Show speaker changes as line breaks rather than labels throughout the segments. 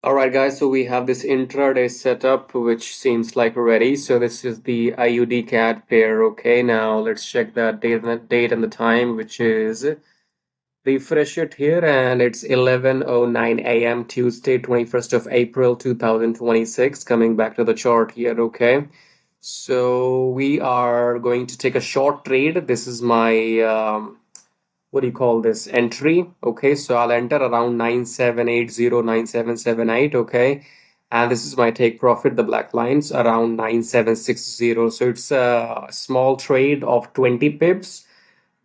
Alright guys, so we have this intraday setup which seems like ready. So this is the AUDCAD pair. Okay, now let's check the date and the time, which is refresh it here, and it's 11:09 a.m. Tuesday, 21st of April 2026. Coming back to the chart here. Okay, so we are going to take a short trade. This is my what do you call this, entry. Okay, so I'll enter around 9780 9778. Okay, and this is my take profit, the black lines around 9760. So it's a small trade of 20 pips,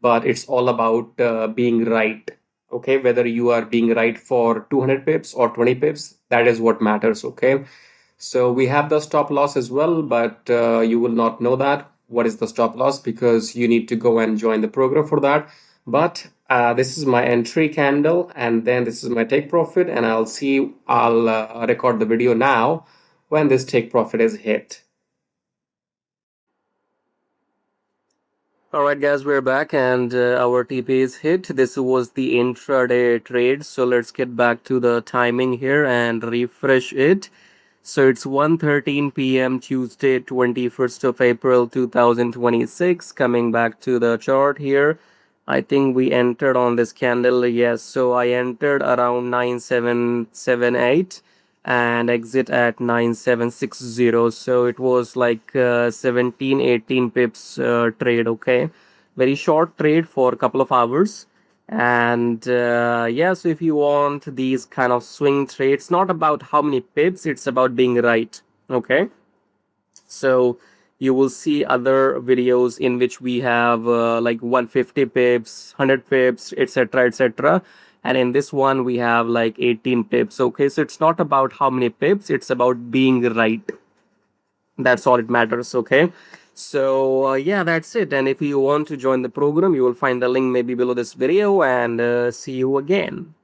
but it's all about being right. Okay, whether you are being right for 200 pips or 20 pips, that is what matters. Okay, so we have the stop loss as well, but you will not know that what is the stop loss because you need to go and join the program for that. But this is my entry candle, and then this is my take profit, and I'll record the video now when this take profit is hit. All right, guys, we're back, and our TP is hit. This was the intraday trade. So let's get back to the timing here and refresh it. So it's 1:13 p.m. Tuesday, 21st of April 2026. Coming back to the chart here, I think we entered on this candle. Yes, so I entered around 9778 and exit at 9760. So it was like 17 18 pips trade. Okay, very short trade for a couple of hours. And yeah, so if you want these kind of swing trades, not about how many pips, it's about being right. Okay, so you will see other videos in which we have like 150 pips, 100 pips, etc, etc, and in this one we have like 18 pips. Okay, so it's not about how many pips, it's about being right. That's all it matters. Okay, so yeah, that's it. And if you want to join the program, you will find the link maybe below this video, and see you again.